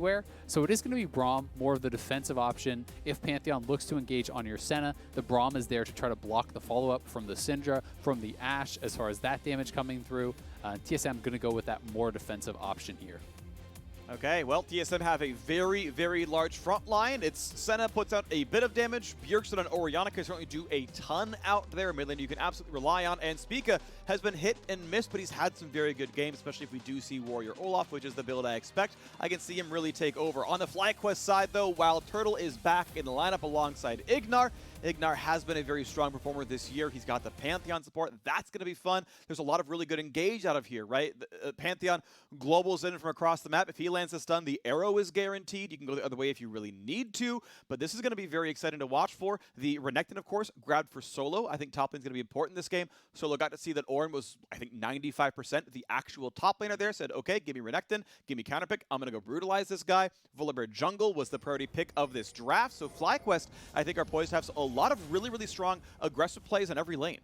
everywhere. So it is going to be Braum, more of the defensive option. If Pantheon looks to engage on your Senna, the Braum is there to try to block the follow-up from the Syndra, from the Ashe, as far as that damage coming through. TSM going to go with that more defensive option here. Okay, well, TSM have a very, very large front line. It's Senna puts out a bit of damage. Bjergsen and Orianna can certainly do a ton out there. Mid lane you can absolutely rely on. And Spica has been hit and miss, but he's had some very good games, especially if we do see Warrior Olaf, which is the build I expect. I can see him really take over. On the FlyQuest side, though, Wild Turtle is back in the lineup alongside Ignar. Ignar has been a very strong performer this year. He's got the Pantheon support. That's going to be fun. There's a lot of really good engage out of here, right? Pantheon globals in from across the map. If he lands a stun, the arrow is guaranteed. You can go the other way if you really need to, but this is going to be very exciting to watch for. The Renekton, of course, grabbed for Solo. I think top lane's going to be important this game. Solo got to see that Ornn was, I think, 95% the actual top laner there. Said, okay, give me Renekton, give me counterpick. I'm going to go brutalize this guy. Volibear Jungle was the priority pick of this draft. So FlyQuest, I think, are poised to have a lot of really, really strong aggressive plays on every lane.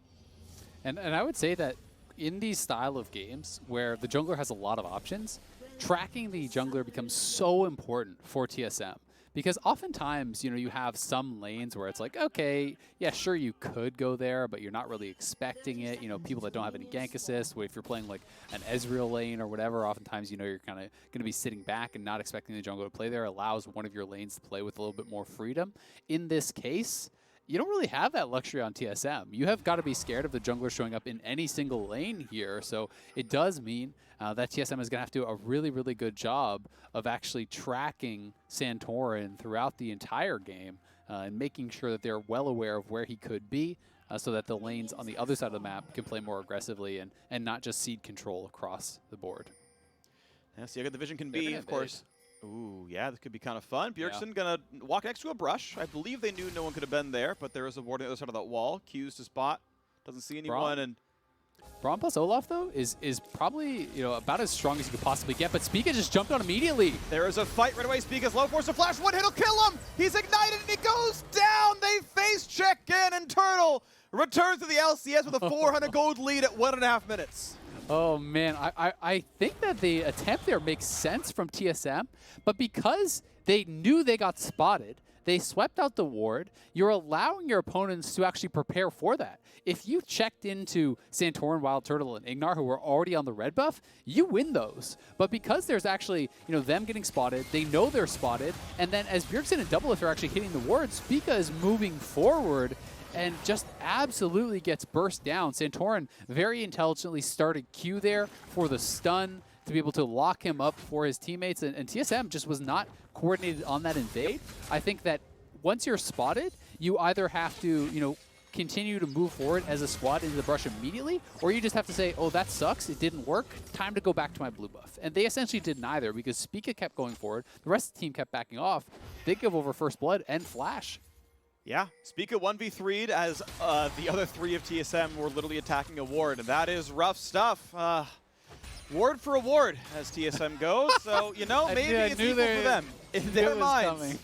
And I would say that in these style of games where the jungler has a lot of options, tracking the jungler becomes so important for TSM. Because oftentimes, you know, you have some lanes where it's like, okay, yeah, sure, you could go there, but you're not really expecting it. You know, people that don't have any gank assist, if you're playing like an Ezreal lane or whatever, oftentimes, you know, you're kind of going to be sitting back and not expecting the jungler to play there. Allows one of your lanes to play with a little bit more freedom. In this case, you don't really have that luxury on TSM. You have got to be scared of the jungler showing up in any single lane here. So it does mean that TSM is going to have to do a really, really good job of actually tracking Santorin throughout the entire game and making sure that they're well aware of where he could be so that the lanes on the other side of the map can play more aggressively and not just cede control across the board. Yeah, see how good the vision can be, of course. Ooh, yeah, this could be kind of fun. Bjergsen gonna walk next to a brush. I believe they knew no one could have been there, but there is a ward on the other side of that wall. Q's to spot. Doesn't see anyone. And Braum plus Olaf, though, is probably, you know, about as strong as you could possibly get, but Spica just jumped on immediately. There is a fight right away. Spica's low force of flash. One hit will kill him. He's ignited and he goes down. They face check in, and Turtle returns to the LCS with a 400 gold lead at 1.5 minutes. Oh, man. I think that the attempt there makes sense from TSM, but because they knew they got spotted, they swept out the ward. You're allowing your opponents to actually prepare for that. If you checked into Santorin, Wild Turtle, and Ignar, who were already on the red buff, you win those. But because there's actually, you know, them getting spotted, they know they're spotted, and then as Bjergsen and Doublelift are actually hitting the ward, Spica is moving forward and just absolutely gets burst down. Santorin very intelligently started Q there for the stun to be able to lock him up for his teammates, and TSM just was not coordinated on that invade. I think that once you're spotted, you either have to, you know, continue to move forward as a squad into the brush immediately, or you just have to say, oh, that sucks, it didn't work, time to go back to my blue buff. And they essentially did neither, because Spica kept going forward, the rest of the team kept backing off. They give over first blood and flash. Yeah, Spica 1v3'd as the other three of TSM were literally attacking a ward, and that is rough stuff. Ward for a ward, as TSM goes. So, you know, maybe it's equal for them. In their minds,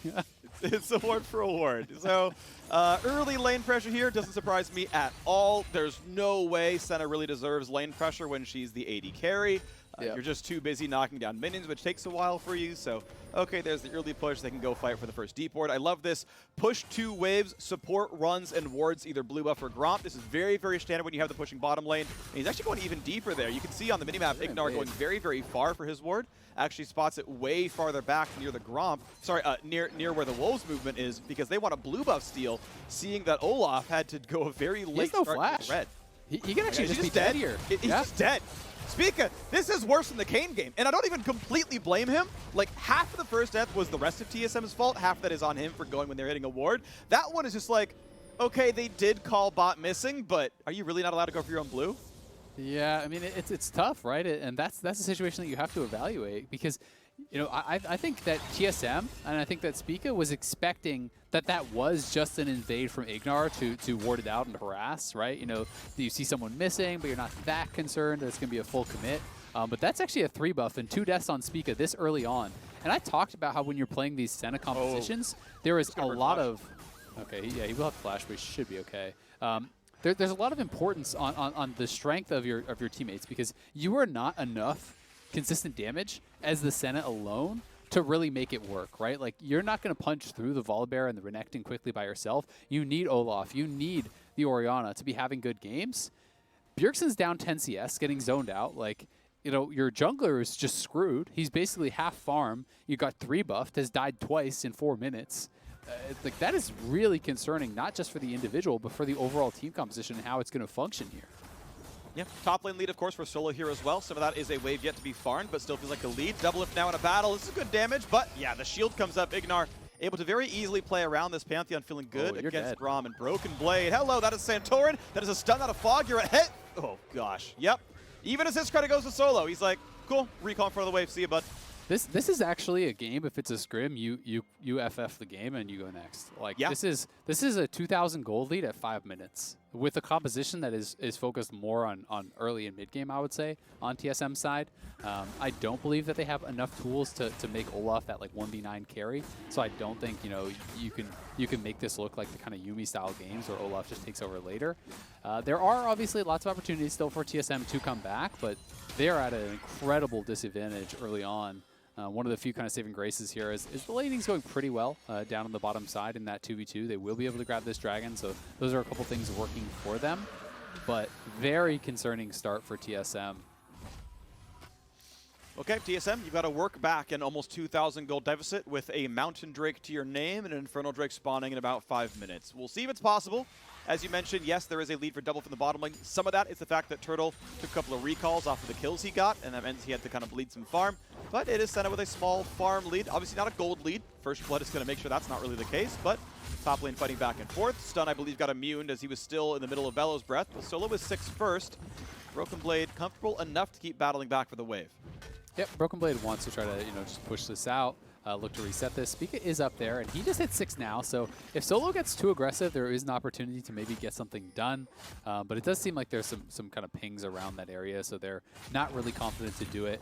it's a ward for a ward. So, early lane pressure here doesn't surprise me at all. There's no way Senna really deserves lane pressure when she's the AD carry. You're just too busy knocking down minions, which takes a while for you. So, okay, there's the early push. They can go fight for the first deep ward. I love this. Push 2 waves, support runs and wards either blue buff or Gromp. This is very, very standard when you have the pushing bottom lane. And he's actually going even deeper there. You can see on the minimap, Ignar going very, very far for his ward. Actually spots it way farther back near the Gromp. Sorry, near where the Wolves movement is, because they want a blue buff steal, seeing that Olaf had to go a very late start flash. to red. He can actually just be dead here. He's just dead. Spica, this is worse than the Kayn game, and I don't even completely blame him. Like, half of the first death was the rest of TSM's fault, half of that is on him for going when they're hitting a ward. That one is just like, okay, they did call bot missing, but are you really not allowed to go for your own blue? Yeah, I mean, it's tough, right? And that's a situation that you have to evaluate, because, you know, I think that TSM, and I think that Spica was expecting that was just an invade from Ignar to ward it out and harass, right? You know, you see someone missing, but you're not that concerned that it's going to be a full commit. But that's actually a 3 buff and 2 deaths on Spica this early on. And I talked about how when you're playing these Senna compositions, there is a lot of... Okay, yeah, he will have flash, but he should be okay. There's a lot of importance on the strength of your teammates, because you are not enough consistent damage as the Senna alone to really make it work, right? Like, you're not going to punch through the Volibear and the Renekton quickly by yourself. You need Olaf. You need the Orianna to be having good games. Bjergsen's down 10 CS, getting zoned out. Like, you know, your jungler is just screwed. He's basically half farm. You got 3 buffed, has died twice in 4 minutes. Like, that is really concerning, not just for the individual, but for the overall team composition and how it's going to function here. Yeah, top lane lead, of course, for Solo here as well. Some of that is a wave yet to be farmed, but still feels like a lead. Double lift now in a battle. This is good damage, but yeah, the shield comes up. Ignar able to very easily play around this Pantheon, feeling good against Grom and Broken Blade. Hello, that is Santorin. That is a stun out of Fog. You're ahead. Oh, gosh. Yep. Even as his credit goes to Solo, he's like, cool, recall in front of the wave. See you, bud. This is actually a game. If it's a scrim, you FF the game and you go next. Like, yeah. this is a 2,000 gold lead at 5 minutes with a composition that is focused more on early and mid game. I would say on TSM side, I don't believe that they have enough tools to make Olaf that like 1v9 carry. So I don't think you can make this look like the kind of Yuumi style games where Olaf just takes over later. There are obviously lots of opportunities still for TSM to come back, but they are at an incredible disadvantage early on. One of the few kind of saving graces here is the laning's going pretty well down on the bottom side in that 2v2. They will be able to grab this dragon, so those are a couple things working for them. But very concerning start for TSM. Okay, TSM, you've got to work back an almost 2,000 gold deficit with a Mountain Drake to your name and an Infernal Drake spawning in about 5 minutes. We'll see if it's possible. As you mentioned, yes, there is a lead for double from the bottom lane. Some of that is the fact that Turtle took a couple of recalls off of the kills he got, and that means he had to kind of bleed some farm. But it is sent out with a small farm lead. Obviously not a gold lead. First Blood is going to make sure that's not really the case, but top lane fighting back and forth. Stun, I believe, got immune as he was still in the middle of Bellows Breath. But Solo was 6 first. Broken Blade comfortable enough to keep battling back for the wave. Yep, Broken Blade wants to try to just push this out. Look to reset this. Spica is up there, and he just hit 6 now, so if Solo gets too aggressive, there is an opportunity to maybe get something done. But it does seem like there's some kind of pings around that area, so they're not really confident to do it.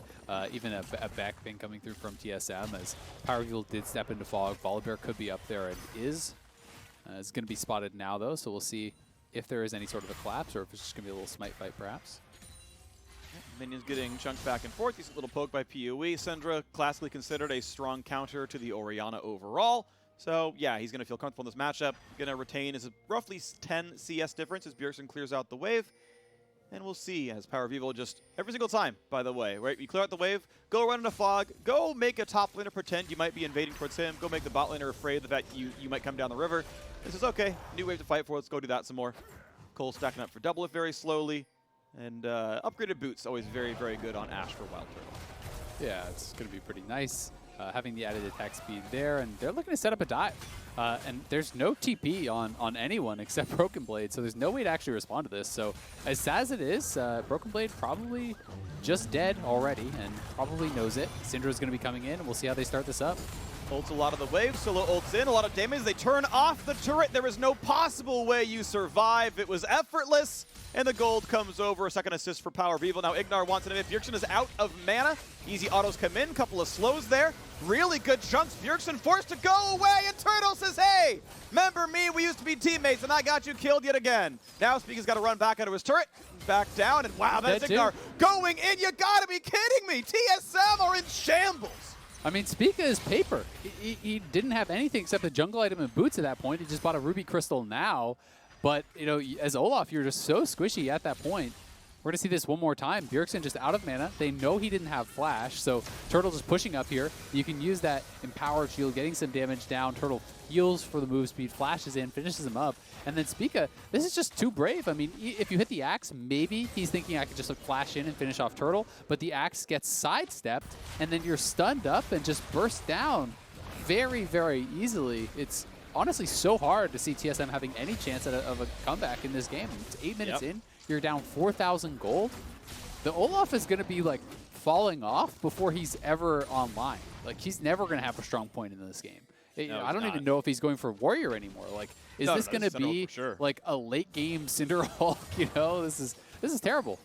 Even a back ping coming through from TSM, as Power Evil did step into Fog. Volibear could be up there and is. It's going to be spotted now, though, so we'll see if there is any sort of a collapse or if it's just going to be a little smite fight, perhaps. Minions getting chunked back and forth. Decent little poke by PoE. Syndra, classically considered a strong counter to the Orianna overall. So, yeah, he's going to feel comfortable in this matchup. Going to retain his roughly 10 CS difference as Bjergsen clears out the wave. And we'll see as Power of Evil just every single time, by the way, right? You clear out the wave, go run into Fog, go make a top laner pretend you might be invading towards him, go make the bot laner afraid that you might come down the river. This is okay. New wave to fight for. Let's go do that some more. Cole stacking up for double lift very slowly. And upgraded boots, always very, very good on Ashe for Wild Turtle. Yeah, it's going to be pretty nice having the added attack speed there. And they're looking to set up a dive. And there's no TP on anyone except Broken Blade, so there's no way to actually respond to this. So as sad as it is, Broken Blade probably just dead already and probably knows it. Syndra's going to be coming in, and we'll see how they start this up. Ults a lot of the wave, Solo ults in, a lot of damage. They turn off the turret. There is no possible way you survive. It was effortless, and the gold comes over. A second assist for Power of Evil. Now Ignar wants it in. Bjergsen is out of mana. Easy autos come in, couple of slows there. Really good chunks. Bjergsen forced to go away, and Turtle says, hey, remember me? We used to be teammates, and I got you killed yet again. Now Spica's got to run back out of his turret, back down, and wow, that's Ignar going in. You gotta be kidding me. TSM are in shambles. I mean, Spica is paper. He didn't have anything except a jungle item and boots at that point. He just bought a ruby crystal now. But, as Olaf, you're just so squishy at that point. We're going to see this one more time. Bjergsen just out of mana. They know he didn't have flash, so Turtle just pushing up here. You can use that empowered shield, getting some damage down. Turtle heals for the move speed, flashes in, finishes him up. And then Spica, this is just too brave. I mean, if you hit the axe, maybe he's thinking I could just flash in and finish off Turtle, but the axe gets sidestepped, and then you're stunned up and just burst down very, very easily. It's honestly so hard to see TSM having any chance of a comeback in this game. It's 8 minutes in. You're down 4,000 gold. The Olaf is going to be like falling off before he's ever online. Like, he's never going to have a strong point in this game. No, I don't even know if he's going for Warrior anymore. Like, is this going to be like a late game Cinder Hulk? This is terrible.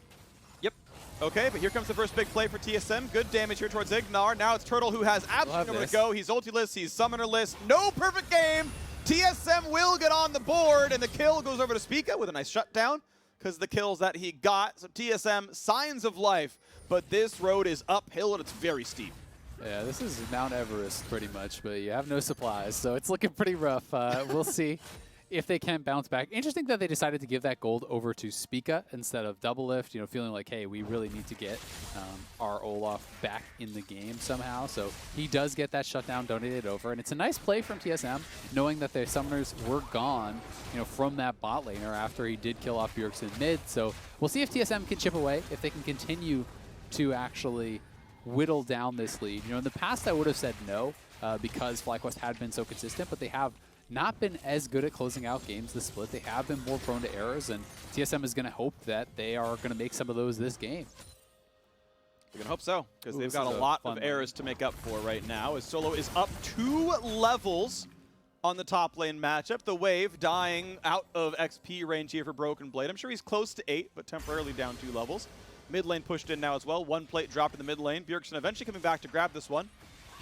Yep. Okay, but here comes the first big play for TSM. Good damage here towards Ignar. Now it's Turtle who has absolutely nowhere to go. He's ultiless, he's summonerless. No perfect game. TSM will get on the board, and the kill goes over to Spica with a nice shutdown because the kills that he got. So TSM, signs of life, but this road is uphill and it's very steep. Yeah, this is Mount Everest pretty much, but you have no supplies, so it's looking pretty rough. We'll see if they can bounce back. Interesting that they decided to give that gold over to Spica instead of Double Lift, you know, feeling like, hey, we really need to get our Olaf back in the game somehow. So he does get that shutdown donated over, and it's a nice play from TSM, knowing that their summoners were gone, you know, from that bot laner after he did kill off Bjergsen mid. So we'll see if TSM can chip away, if they can continue to actually whittle down this lead. You know, in the past I would have said no because FlyQuest had been so consistent, but they have not been as good at closing out games this split. They have been more prone to errors, and TSM is going to hope that they are going to make some of those this game. We're going to hope so, because they've got a lot of errors to make up for right now, as Solo is up 2 levels on the top lane matchup. The Wave dying out of XP range here for Broken Blade. I'm sure he's close to 8, but temporarily down 2 levels. Mid lane pushed in now as well. 1 plate dropped in the mid lane. Bjergsen eventually coming back to grab this one.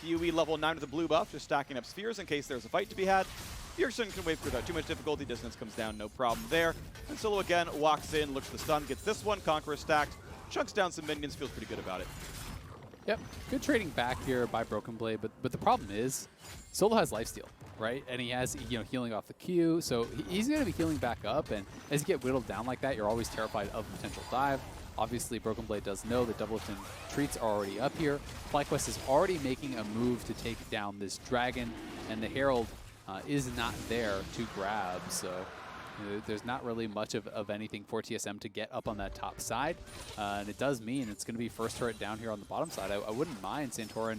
PUE level 9 with the blue buff, just stacking up spheres in case there's a fight to be had. Bjergsen can wave without too much difficulty. Distance comes down, no problem there. And Solo again walks in, looks for the stun, gets this one. Conqueror stacked, chunks down some minions, feels pretty good about it. Yep, good trading back here by Broken Blade, but the problem is Solo has lifesteal, right? And he has, you know, healing off the Q, so he's going to be healing back up, and as you get whittled down like that, you're always terrified of potential dive. Obviously, Broken Blade does know that Double Lift and treats are already up here. FlyQuest is already making a move to take down this dragon, and the Herald is not there to grab, so you know, there's not really much of anything for TSM to get up on that top side. And it does mean it's going to be first turret down here on the bottom side. I wouldn't mind Santorin,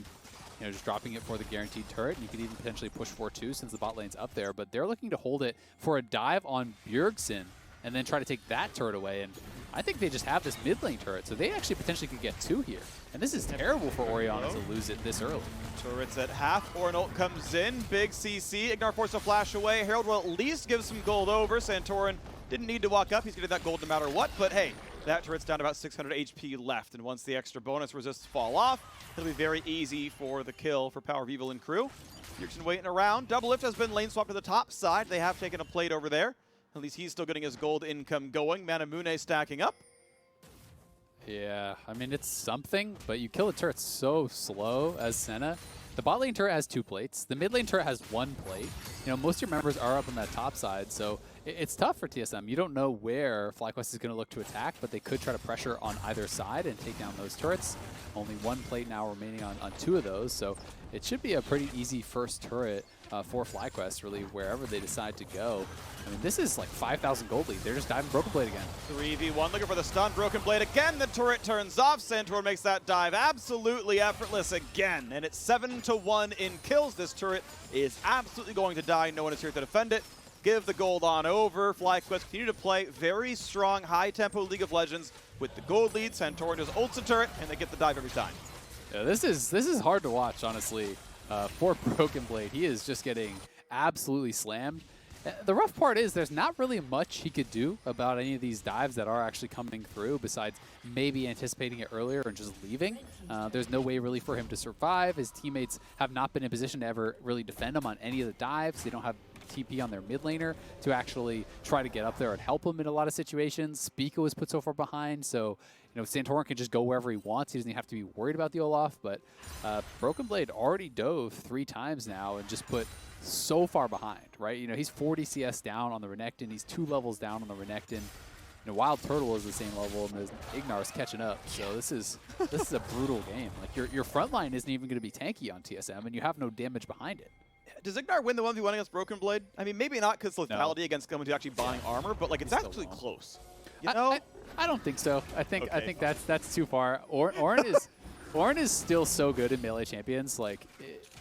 you know, just dropping it for the guaranteed turret, and you could even potentially push 4-2 since the bot lane's up there, but they're looking to hold it for a dive on Bjergsen and then try to take that turret away. And I think they just have this mid lane turret, so they actually potentially could get 2 here. And this is terrible for Orianna to lose it this early. Turret's at half. Or an ult comes in. Big CC. Ignore force a flash away. Herald will at least give some gold over. Santorin didn't need to walk up. He's getting that gold no matter what. But hey, that turret's down to about 600 HP left. And once the extra bonus resists fall off, it'll be very easy for the kill for Power of Evil and crew. Bjergsen waiting around. Double Lift has been lane swapped to the top side. They have taken a plate over there. At least he's still getting his gold income going. Manamune stacking up. Yeah, I mean, it's something, but you kill a turret so slow as Senna. The bot lane turret has 2 plates. The mid lane turret has 1 plate. You know, most of your members are up on that top side, so it's tough for TSM. You don't know where FlyQuest is going to look to attack, but they could try to pressure on either side and take down those turrets. Only 1 plate now remaining on 2 of those, so it should be a pretty easy first turret for FlyQuest, really, wherever they decide to go. I mean, this is like 5,000 gold lead. They're just diving Broken Blade again. 3v1, looking for the stun. Broken Blade again. The turret turns off. Santorin makes that dive absolutely effortless again. And it's 7-1 in kills. This turret is absolutely going to die. No one is here to defend it. Give the gold on over. FlyQuest continue to play very strong, high-tempo League of Legends with the gold lead. Santorin just ults a turret, and they get the dive every time. Yeah, this is hard to watch, honestly. For Broken Blade, he is just getting absolutely slammed. The rough part is there's not really much he could do about any of these dives that are actually coming through besides maybe anticipating it earlier and just leaving. There's no way really for him to survive. His teammates have not been in a position to ever really defend him on any of the dives. They don't have TP on their mid laner to actually try to get up there and help him in a lot of situations. Spica was put so far behind, so you know, Santorin can just go wherever he wants. He doesn't have to be worried about the Olaf, but Broken Blade already dove 3 times now and just put so far behind, right? You know, he's 40 CS down on the Renekton. He's 2 levels down on the Renekton. You know, Wild Turtle is the same level, and Ignar is catching up. So this is a brutal game. Like your front line isn't even going to be tanky on TSM, and you have no damage behind it. Does Ignar win the 1v1 against Broken Blade? I mean, maybe not because lethality against someone who's actually buying armor, but like it's actually close. You know? I don't think so. I think that's too far. Ornn is still so good in melee champions. Like,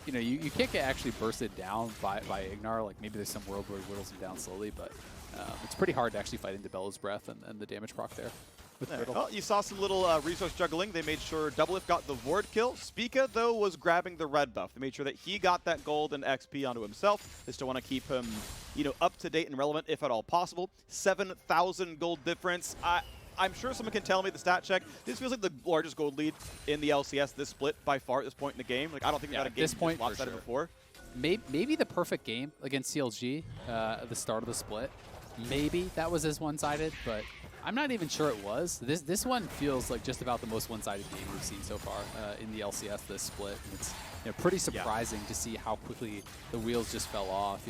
you know, you can't get actually bursted down by Ignar. Like maybe there's some world where he whittles him down slowly, but it's pretty hard to actually fight into Bellows Breath and the damage proc there. Well, you saw some little resource juggling. They made sure Double Lift got the ward kill. Spica, though, was grabbing the red buff. They made sure that he got that gold and XP onto himself. They still want to keep him, you know, up to date and relevant if at all possible. 7,000 gold difference. I'm sure someone can tell me the stat check. This feels like the largest gold lead in the LCS this split by far at this point in the game. Like I don't think we've got a game this lopsided before. Maybe the perfect game against CLG at the start of the split. Maybe that was as one-sided, but I'm not even sure it was. This one feels like just about the most one-sided game we've seen so far in the LCS this split. And it's pretty surprising to see how quickly the wheels just fell off.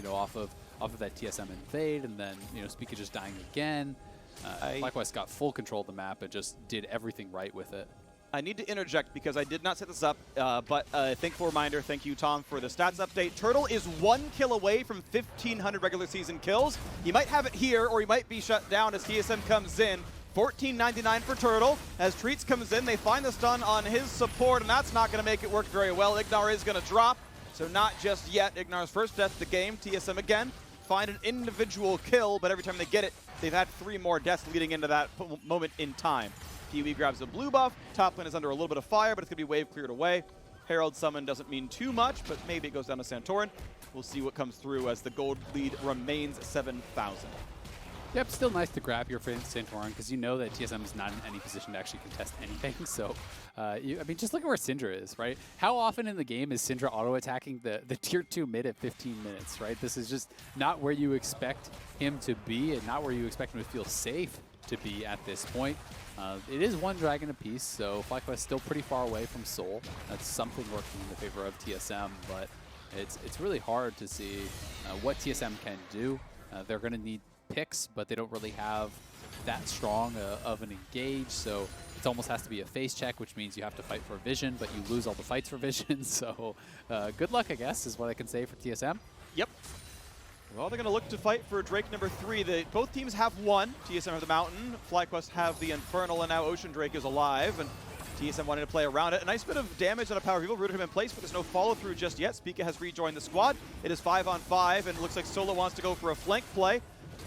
Off of that TSM invade, and then Spica just dying again. FlyQuest got full control of the map and just did everything right with it. I need to interject because I did not set this up, but thankful reminder, thank you, Tom, for the stats update. Turtle is 1 kill away from 1,500 regular season kills. He might have it here, or he might be shut down as TSM comes in. 14.99 for Turtle. As Treats comes in, they find the stun on his support, and that's not going to make it work very well. Ignar is going to drop, so not just yet. Ignar's first death of the game. TSM again find an individual kill, but every time they get it, they've had 3 more deaths leading into that moment in time. Pee-wee grabs a blue buff. Top lane is under a little bit of fire, but it's going to be wave cleared away. Herald summon doesn't mean too much, but maybe it goes down to Santorin. We'll see what comes through as the gold lead remains 7,000. Yep, still nice to grab your Santorin because you know that TSM is not in any position to actually contest anything. So, I mean, just look at where Syndra is, right? How often in the game is Syndra auto-attacking the tier 2 mid at 15 minutes, right? This is just not where you expect him to be and not where you expect him to feel safe to be at this point. It is 1 dragon apiece, so FlyQuest still pretty far away from Soul. That's something working in the favor of TSM, but it's really hard to see what TSM can do. They're going to need picks, but they don't really have that strong of an engage, so it almost has to be a face check, which means you have to fight for vision, but you lose all the fights for vision, so good luck, I guess, is what I can say for TSM. Yep. Well, they're going to look to fight for Drake number 3. Both teams have 1. TSM have the Mountain, FlyQuest have the Infernal, and now Ocean Drake is alive, and TSM wanting to play around it. A nice bit of damage on a Power of Evil, rooted him in place, but there's no follow-through just yet. Spica has rejoined the squad. It is 5-on-5, and it looks like Solo wants to go for a flank play.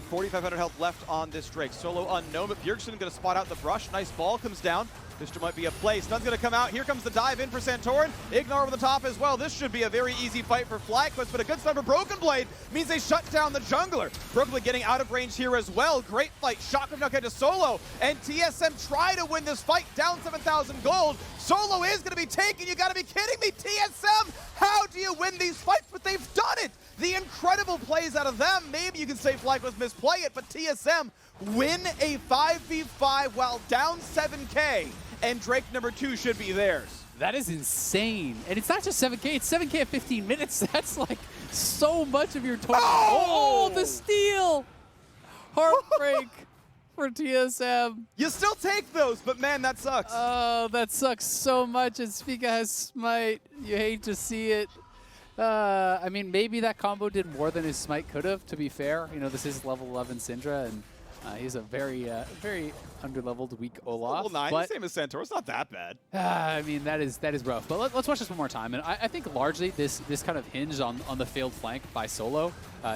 4,500 health left on this Drake. Solo unknown, but Bjergsen going to spot out the brush. Nice ball comes down. This might be a play. Stun's going to come out. Here comes the dive in for Santorin. Ignar over the top as well. This should be a very easy fight for FlyQuest, but a good stun for Broken Blade means they shut down the jungler. Broken Blade getting out of range here as well. Great fight. Shotgun knock into Solo, and TSM try to win this fight. Down 7,000 gold. Solo is going to be taken. You got to be kidding me, TSM. How do you win these fights? But they've done it. The incredible plays out of them. Maybe you can say FlyQuest misplay it, but TSM win a 5v5 while down 7K. And Drake number 2 should be theirs. That is insane. And it's not just 7K, it's 7K at 15 minutes. That's like so much of your total. Oh, the steal! Heartbreak for TSM. You still take those, but man, that sucks. Oh, that sucks so much. And Spica has Smite. You hate to see it. I mean, maybe that combo did more than his Smite could have, to be fair. This is level 11 Syndra, and he's a very under-leveled, weak Olaf. Level 9, but, same as Santor. It's not that bad. I mean, that is rough. But let's watch this one more time. And I think largely this kind of hinged on the failed flank by Solo.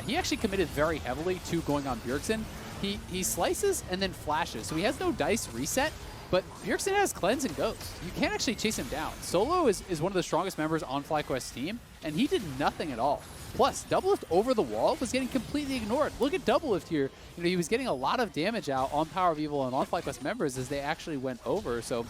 He actually committed very heavily to going on Bjergsen. He slices and then flashes, so he has no dice reset. But Bjergsen has Cleanse and Ghost. You can't actually chase him down. Solo is one of the strongest members on FlyQuest's team, and he did nothing at all. Plus, Doublelift over the wall was getting completely ignored. Look at Doublelift here. He was getting a lot of damage out on Power of Evil and on FlyQuest members as they actually went over. So,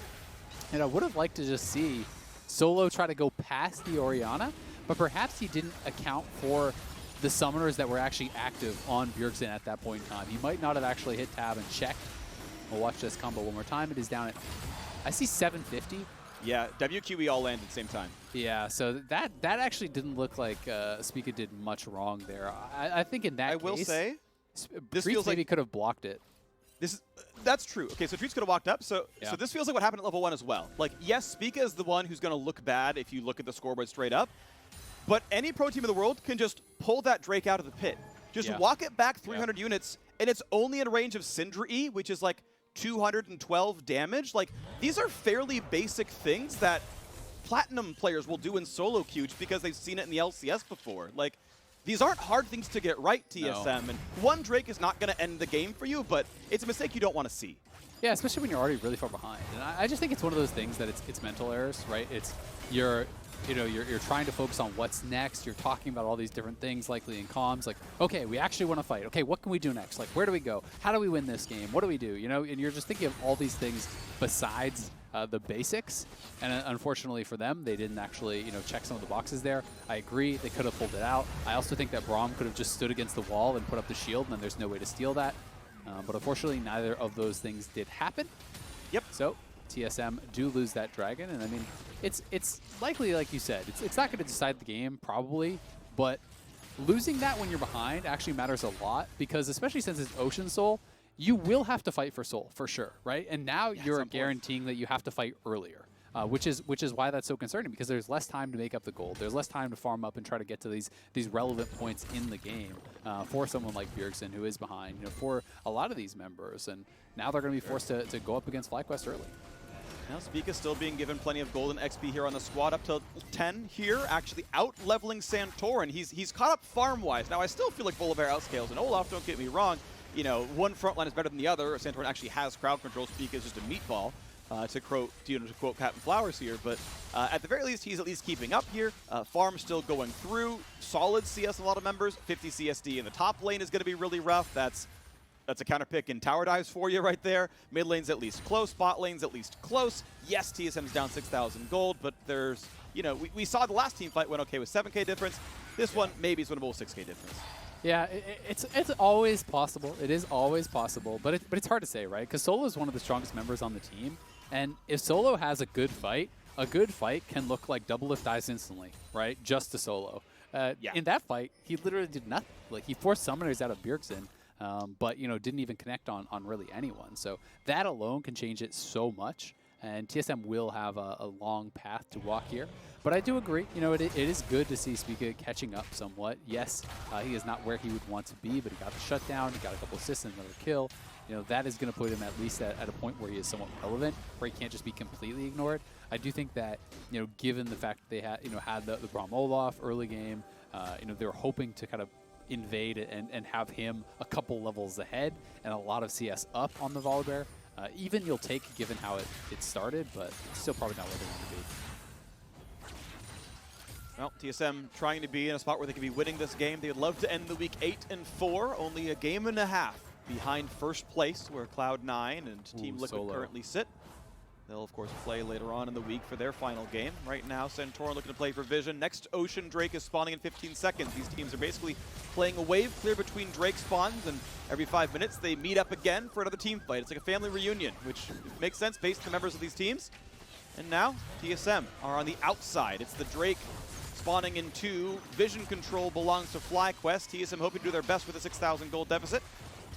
I would have liked to just see Solo try to go past the Orianna, but perhaps he didn't account for the summoners that were actually active on Bjergsen at that point in time. He might not have actually hit tab and checked. We'll watch this combo one more time. It is down at, I see 750. Yeah, WQE all landed at the same time. Yeah, so that actually didn't look like Spica did much wrong there. I think in that case, I will say, this feels maybe could have blocked it. That's true. Okay, so Treats could have walked up. So this feels like what happened at level 1 as well. Like, yes, Spica is the one who's going to look bad if you look at the scoreboard straight up. But any pro team in the world can just pull that Drake out of the pit. Just walk it back 300 units, and it's only in range of Syndra E, which is like 212 damage. Like, these are fairly basic things that Platinum players will do in solo queue just because they've seen it in the LCS before. Like, these aren't hard things to get right, TSM. No. And one Drake is not going to end the game for you, but it's a mistake you don't want to see. Yeah, especially when you're already really far behind. And I just think it's one of those things that it's mental errors, right? It's you're trying to focus on what's next. You're talking about all these different things, likely in comms. Like, okay, we actually want to fight. Okay, what can we do next? Like, where do we go? How do we win this game? What do we do? And you're just thinking of all these things besides the basics. And unfortunately for them, they didn't actually, check some of the boxes there. I agree, they could have pulled it out. I also think that Braum could have just stood against the wall and put up the shield, and then there's no way to steal that. But unfortunately, neither of those things did happen. Yep. So TSM do lose that dragon, and I mean, it's likely, like you said, it's not going to decide the game probably, but losing that when you're behind actually matters a lot, because especially since it's Ocean Soul, you will have to fight for Soul for sure, right? And now you're guaranteeing that you have to fight earlier. Which is why that's so concerning, because there's less time to make up the gold. There's less time to farm up and try to get to these relevant points in the game for someone like Bjergsen, who is behind, for a lot of these members. And now they're going to be forced to go up against FlyQuest early. Now Spica still being given plenty of golden XP here on the squad, up to 10 here, actually out-leveling Santorin. He's caught up farm-wise. Now I still feel like Volibear outscales, and Olaf, don't get me wrong, one front line is better than the other. Santorin actually has crowd control. Spica is just a meatball. To quote Captain Flowers here, but at the very least, he's at least keeping up here. Farm still going through. Solid CS, a lot of members. 50 CSD in the top lane is going to be really rough. That's a counter pick in tower dives for you right there. Mid lane's at least close. Bot lane's at least close. Yes, TSM's down 6,000 gold, but there's, we saw the last team fight went okay with 7K difference. This one, maybe it's winnable with 6K difference. Yeah, it's always possible. It is always possible, but it's hard to say, right? Because Solo is one of the strongest members on the team. And if Solo has a good fight can look like Doublelift dies instantly, right? Just to Solo. In that fight, he literally did nothing. Like, he forced summoners out of Bjergsen, but, didn't even connect on really anyone. So that alone can change it so much. And TSM will have a long path to walk here. But I do agree, it is good to see Spica catching up somewhat. Yes, he is not where he would want to be, but he got the shutdown, he got a couple assists and another kill. That is going to put him at least at a point where he is somewhat relevant, where he can't just be completely ignored. I do think that, given the fact that they had the Braum Olaf early game, they were hoping to kind of invade and have him a couple levels ahead and a lot of CS up on the Volibear. Even you'll take, given how it started, but it's still probably not where they want to be. Well, TSM trying to be in a spot where they can be winning this game. They would love to end the week 8-4, only a game and a half behind first place, where Cloud9 and Team Liquid Solo currently sit. They'll, of course, play later on in the week for their final game. Right now, Santorin looking to play for Vision. Next, Ocean Drake is spawning in 15 seconds. These teams are basically playing a wave clear between Drake spawns, and every 5 minutes they meet up again for another team fight. It's like a family reunion, which makes sense based on the members of these teams. And now, TSM are on the outside. It's the Drake spawning in 2. Vision control belongs to FlyQuest. TSM hoping to do their best with a 6,000 gold deficit.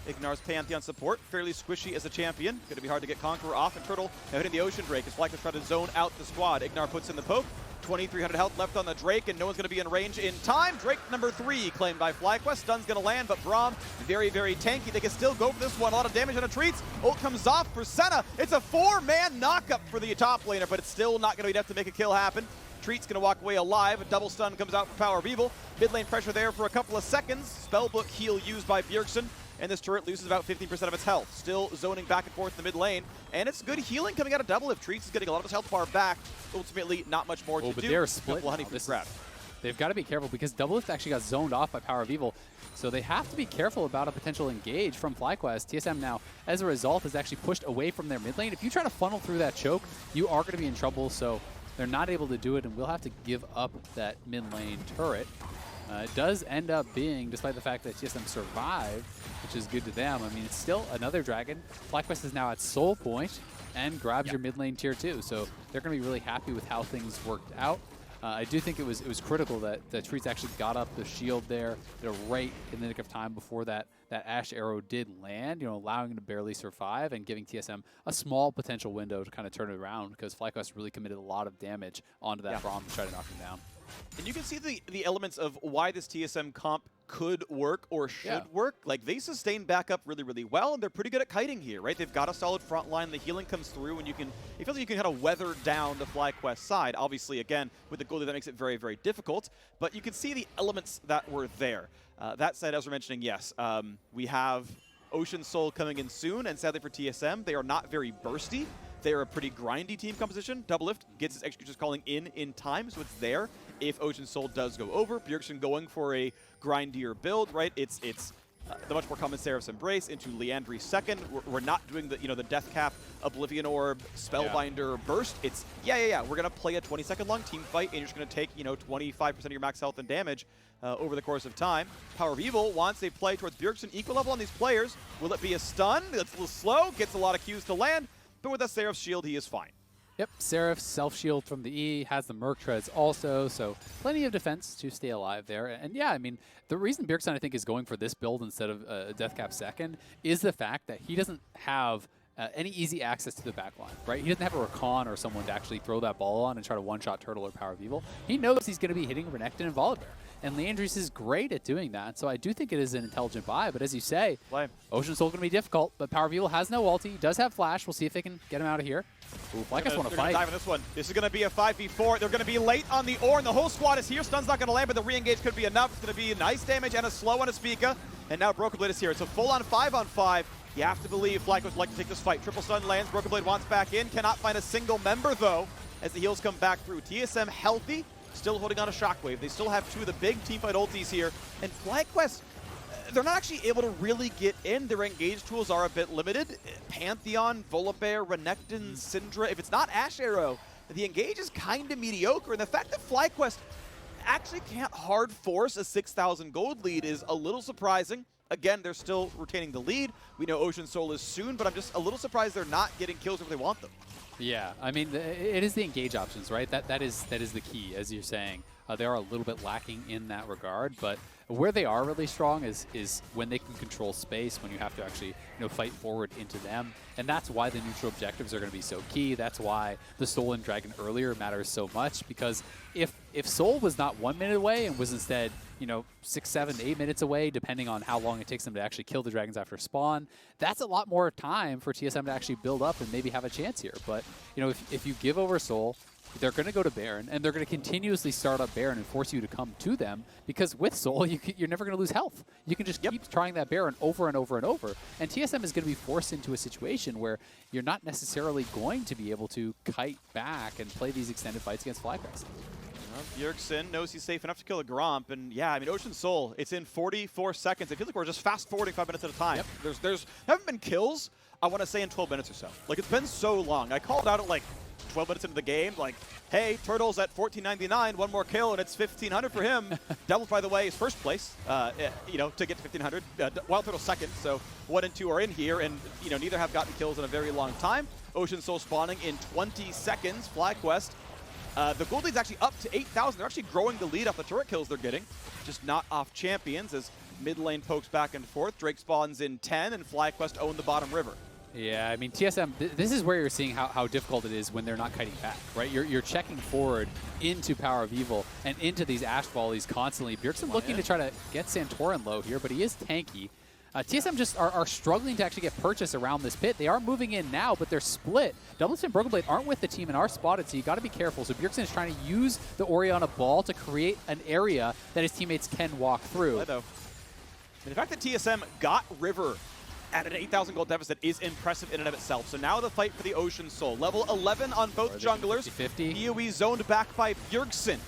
Ignar's Pantheon support, fairly squishy as a champion. Going to be hard to get Conqueror off, and Turtle now hitting the Ocean Drake as FlyQuest try to zone out the squad. Ignar puts in the poke. 2,300 health left on the Drake, and no one's going to be in range in time. Drake number 3 claimed by FlyQuest. Stun's going to land, but Braum very, very tanky. They can still go for this one. A lot of damage on a Treats. Ult comes off for Senna. It's a 4-man knockup for the top laner, but it's still not going to be enough to make a kill happen. Treat's going to walk away alive. A double stun comes out for Power of Evil. Mid lane pressure there for a couple of seconds. Spellbook heal used by Bjergsen. And this turret loses about 15% of its health. Still zoning back and forth in the mid lane. And it's good healing coming out of Doublelift. Treats is getting a lot of his health bar back. Ultimately, not much more to but do. They're split. They've got to be careful, because Doublelift actually got zoned off by Power of Evil. So they have to be careful about a potential engage from FlyQuest. TSM now, as a result, is actually pushed away from their mid lane. If you try to funnel through that choke, you are going to be in trouble. So they're not able to do it, and we'll have to give up that mid lane turret. It does end up being, despite the fact that TSM survived, which is good to them. I mean, it's still another dragon. FlyQuest is now at soul point and grabs your mid lane tier 2. So they're going to be really happy with how things worked out. I do think it was critical that Treats actually got up the shield there right in the nick of time before that Ash arrow did land, allowing him to barely survive and giving TSM a small potential window to kind of turn it around, because FlyQuest really committed a lot of damage onto that Braum to try to knock him down. And you can see the elements of why this TSM comp could work or should work. Like, they sustain back up really, really well, and they're pretty good at kiting here, right? They've got a solid front line. The healing comes through, and it feels like you can kind of weather down the FlyQuest side. Obviously, again, with the goalie, that makes it very, very difficult, but you can see the elements that were there. That said, as we're mentioning, yes, we have Ocean Soul coming in soon, and sadly for TSM, they are not very bursty. They're a pretty grindy team composition. Doublelift gets his executions calling in time, so it's there if Ocean Soul does go over. Bjergsen going for a grindier build, right? It's the much more common Seraph's Embrace into Leandri's second. We're not doing the the Death Cap, Oblivion Orb, Spellbinder, Burst. It's we're gonna play a 20-second long team fight, and you're just gonna take 25% of your max health and damage over the course of time. Power of Evil wants a play towards Bjergsen, equal level on these players. Will it be a stun? That's a little slow, gets a lot of Qs to land, but with a Seraph's Shield, he is fine. Yep, Seraph self-shield from the E, has the Merc Treads also, so plenty of defense to stay alive there. And yeah, I mean, the reason Bjergsen, I think, is going for this build instead of Deathcap second is the fact that he doesn't have any easy access to the backline, right? He doesn't have a Rakan or someone to actually throw that ball on and try to one-shot Turtle or Power of Evil. He knows he's going to be hitting Renekton and Volibear. And Leandris is great at doing that, so I do think it is an intelligent buy. But as you say, Ocean Soul going to be difficult, but Power of Evil has no ulti. He does have Flash. We'll see if they can get him out of here. Ooh, FlyQuest want to fight. Dive in this one. This is going to be a 5v4. They're going to be late on the Ore, and the whole squad is here. Stun's not going to land, but the re-engage could be enough. It's going to be nice damage and a slow on a Spica. And now Broken Blade is here. It's a full-on 5-on-5. You have to believe FlyQuest would like to take this fight. Triple stun lands. Broken Blade wants back in. Cannot find a single member, though, as the heals come back through. TSM healthy. Still holding on a Shockwave. They still have two of the big teamfight ultis here. And FlyQuest, they're not actually able to really get in. Their engage tools are a bit limited. Pantheon, Volibear, Renekton, Syndra. If it's not Ash Arrow, the engage is kind of mediocre. And the fact that FlyQuest actually can't hard force a 6,000 gold lead is a little surprising. Again, they're still retaining the lead. We know Ocean Soul is soon, but I'm just a little surprised they're not getting kills if they want them. Yeah, I mean, it is the engage options, right? That is the key, as you're saying. They are a little bit lacking in that regard, but where they are really strong is when they can control space, when you have to actually fight forward into them. And that's why the neutral objectives are going to be so key. That's why the Soul and Dragon earlier matters so much, because if Soul was not 1 minute away and was instead 6, 7, 8 minutes away, depending on how long it takes them to actually kill the dragons after spawn, that's a lot more time for TSM to actually build up and maybe have a chance here. But if you give over Soul, they're going to go to Baron, and they're going to continuously start up Baron and force you to come to them, because with Soul, you're never going to lose health. You can just keep trying that Baron over and over and over, and TSM is going to be forced into a situation where you're not necessarily going to be able to kite back and play these extended fights against FlyQuest. Bjergsen knows he's safe enough to kill a Gromp, and yeah, I mean, Ocean Soul, it's in 44 seconds. It feels like we're just fast-forwarding 5 minutes at a time. Yep. There haven't been kills, I want to say, in 12 minutes or so. Like, it's been so long. I called out at, like, 12 minutes into the game, like, hey, Turtle's at 1499, one more kill, and it's 1,500 for him. Devils, by the way, is first place, to get to 1,500. Wild Turtle second, so 1 and 2 are in here, and, neither have gotten kills in a very long time. Ocean Soul spawning in 20 seconds. FlyQuest, the gold lead's actually up to 8,000. They're actually growing the lead off the turret kills they're getting, just not off champions, as mid lane pokes back and forth. Drake spawns in 10, and FlyQuest own the bottom river. Yeah, I mean, TSM, this is where you're seeing how difficult it is when they're not kiting back, right? You're checking forward into Power of Evil and into these Ash Volleys constantly. Bjergsen looking to try to get Santorin low here, but he is tanky. TSM just are struggling to actually get purchase around this pit. They are moving in now, but they're split. Doublesmith and Broken Blade aren't with the team and are spotted, so you got to be careful. So Bjergsen is trying to use the Orianna ball to create an area that his teammates can walk through. And the fact that TSM got River at an 8,000 gold deficit is impressive in and of itself. So now the fight for the Ocean Soul. Level 11 on both junglers. 50-50. PoE zoned back by Bjergsen.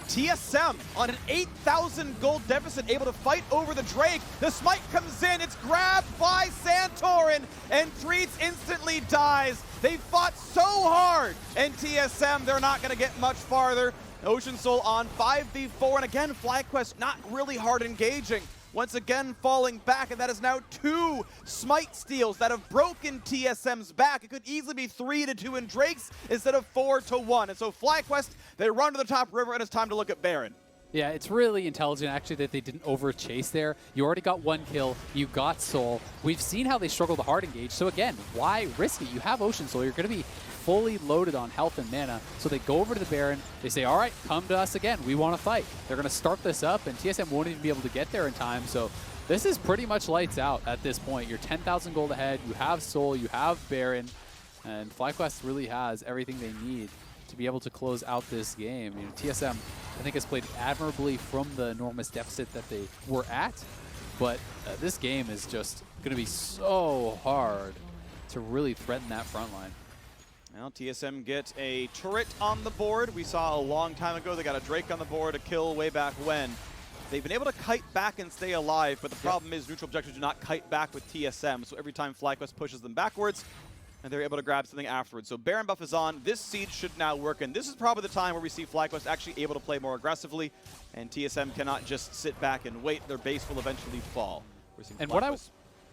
TSM on an 8,000 gold deficit, able to fight over the Drake. The smite comes in, it's grabbed by Santorin, and Treats instantly dies. They fought so hard, and TSM, they're not going to get much farther. Ocean Soul on 5v4, and again, FlyQuest not really hard engaging. Once again falling back, and that is now 2 smite steals that have broken TSM's back. It could easily be 3-2 in Drake's instead of 4-1. And so FlyQuest, they run to the top river, and it's time to look at Baron. Yeah, it's really intelligent, actually, that they didn't over-chase there. You already got 1 kill. You got Soul. We've seen how they struggle to hard engage. So again, why risk it? You have Ocean Soul. You're going to be fully loaded on health and mana. So they go over to the Baron. They say, all right, come to us again. We want to fight. They're going to start this up, and TSM won't even be able to get there in time. So this is pretty much lights out at this point. You're 10,000 gold ahead. You have Soul. You have Baron. And FlyQuest really has everything they need to be able to close out this game. TSM, I think, has played admirably from the enormous deficit that they were at. But this game is just going to be so hard to really threaten that front line. Well, TSM get a turret on the board. We saw a long time ago they got a Drake on the board, a kill way back when. They've been able to kite back and stay alive, but the problem is neutral objectives do not kite back with TSM, so every time FlyQuest pushes them backwards, and they're able to grab something afterwards. So Baron buff is on. This siege should now work, and this is probably the time where we see FlyQuest actually able to play more aggressively, and TSM cannot just sit back and wait. Their base will eventually fall. And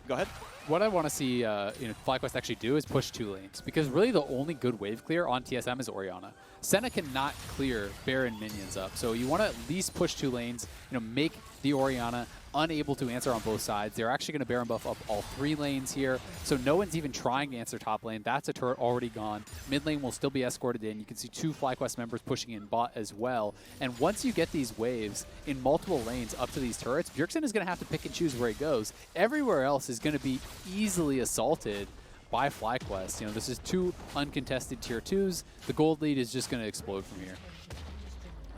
Go ahead. What I want to see FlyQuest actually do is push 2 lanes, because really the only good wave clear on TSM is Orianna. Senna cannot clear Baron minions up, so you want to at least push 2 lanes, make the Orianna unable to answer on both sides. They're actually going to Baron buff up all 3 lanes here, so no one's even trying to answer top lane. That's a turret already gone. Mid lane will still be escorted in. You can see 2 FlyQuest members pushing in bot as well. And once you get these waves in multiple lanes up to these turrets, Bjergsen is going to have to pick and choose where he goes. Everywhere else is going to be easily assaulted by FlyQuest. This is 2 uncontested tier 2s. The gold lead is just going to explode from here.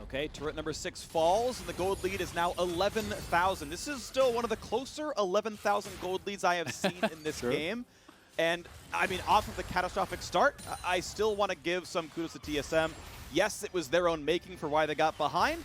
Okay, turret number 6 falls, and the gold lead is now 11,000. This is still one of the closer 11,000 gold leads I have seen in this game. And, I mean, off of the catastrophic start, I still want to give some kudos to TSM. Yes, it was their own making for why they got behind.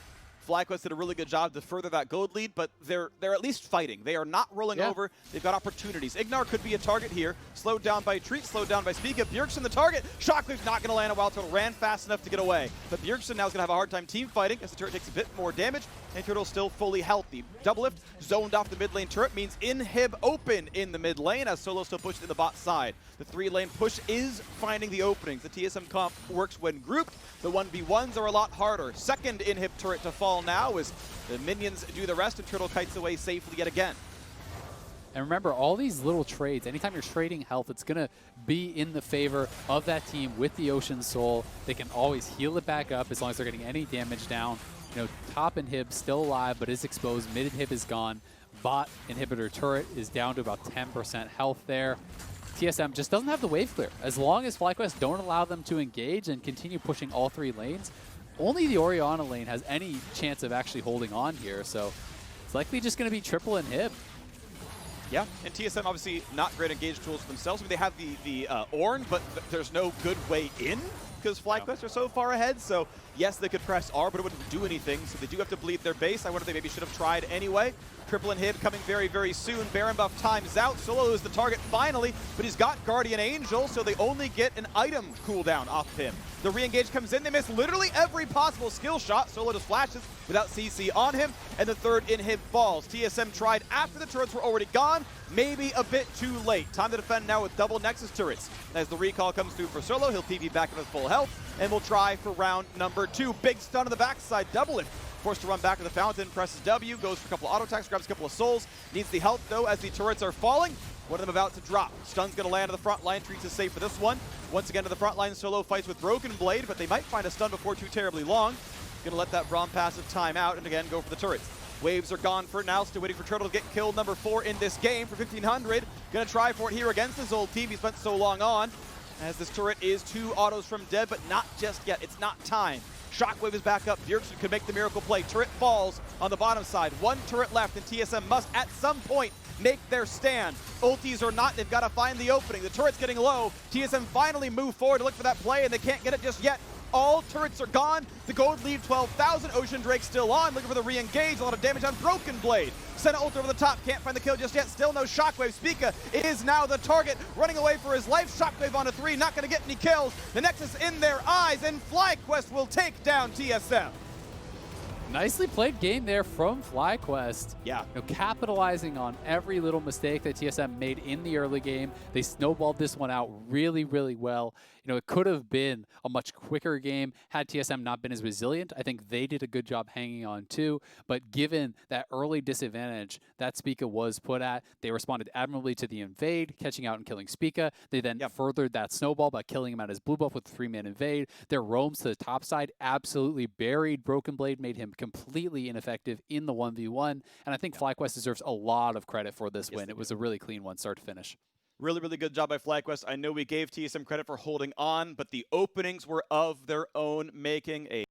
FlyQuest did a really good job to further that gold lead, but they're at least fighting. They are not rolling over. They've got opportunities. Ignar could be a target here. Slowed down by Treat, slowed down by Spica. Bjergsen the target. Shockwave's not going to land a wild turtle. Ran fast enough to get away. But Bjergsen now is going to have a hard time team fighting as the turret takes a bit more damage, and Turtle's still fully healthy. Double lift zoned off the mid lane turret means inhib open in the mid lane as Solo still pushed in the bot side. The 3-lane push is finding the openings. The TSM comp works when grouped. The 1v1s are a lot harder. Second inhib turret to fall now as the minions do the rest and Turtle kites away safely yet again. And remember, all these little trades, anytime you're trading health, it's going to be in the favor of that team with the Ocean Soul. They can always heal it back up as long as they're getting any damage down. Top inhib still alive but is exposed. Mid inhib is gone. Bot inhibitor turret is down to about 10% health there. TSM just doesn't have the wave clear. As long as FlyQuest don't allow them to engage and continue pushing all 3 lanes, only the Orianna lane has any chance of actually holding on here. So it's likely just going to be triple inhib. Yeah, and TSM obviously not great engage tools themselves. I mean, they have the Ornn, but there's no good way in because FlyQuest are so far ahead. So yes, they could press R, but it wouldn't do anything. So they do have to bleed their base. I wonder if they maybe should have tried anyway. Triple inhib coming very, very soon. Baron buff times out. Solo is the target finally, but he's got Guardian Angel, so they only get an item cooldown off of him. The re-engage comes in. They miss literally every possible skill shot. Solo just flashes without CC on him, and the 3rd inhib falls. TSM tried after the turrets were already gone. Maybe a bit too late. Time to defend now with double Nexus turrets. As the recall comes through for Solo, he'll PV back with full health, and we'll try for round number 2. Big stun on the backside, double lift. Forced to run back to the fountain, presses W, goes for a couple of auto attacks, grabs a couple of souls. Needs the health though as the turrets are falling. One of them about to drop. Stun's going to land on the front line. Treats is safe for this one. Once again to the front line, Solo fights with Broken Blade, but they might find a stun before too terribly long. Going to let that Braum passive time out and again go for the turrets. Waves are gone for now. Still waiting for Turtle to get killed number 4 in this game for 1,500. Going to try for it here against his old team he spent so long on. As this turret is 2 autos from dead, but not just yet. It's not time. Shockwave is back up. Bjergsen could make the miracle play. Turret falls on the bottom side. 1 turret left, and TSM must, at some point, make their stand. Ultis or not, they've got to find the opening. The turret's getting low. TSM finally move forward to look for that play, and they can't get it just yet. All turrets are gone. The gold lead 12,000. Ocean Drake still on, looking for the re-engage. A lot of damage on Broken Blade. Senna ult over the top. Can't find the kill just yet. Still no Shockwave. Spica is now the target, running away for his life. Shockwave on a 3, not going to get any kills. The Nexus in their eyes, and FlyQuest will take down TSM. Nicely played game there from FlyQuest. Yeah. Capitalizing on every little mistake that TSM made in the early game. They snowballed this one out really, really well. It could have been a much quicker game had TSM not been as resilient. I think they did a good job hanging on too, but given that early disadvantage that Spica was put at, they responded admirably to the invade, catching out and killing Spica. They then furthered that snowball by killing him at his blue buff with 3-man invade. Their roams to the top side absolutely buried Broken Blade, made him completely ineffective in the 1v1, and I think FlyQuest deserves a lot of credit for this win. It was a really clean one start to finish. Really, really good job by FlyQuest. I know we gave TSM credit for holding on, but the openings were of their own making.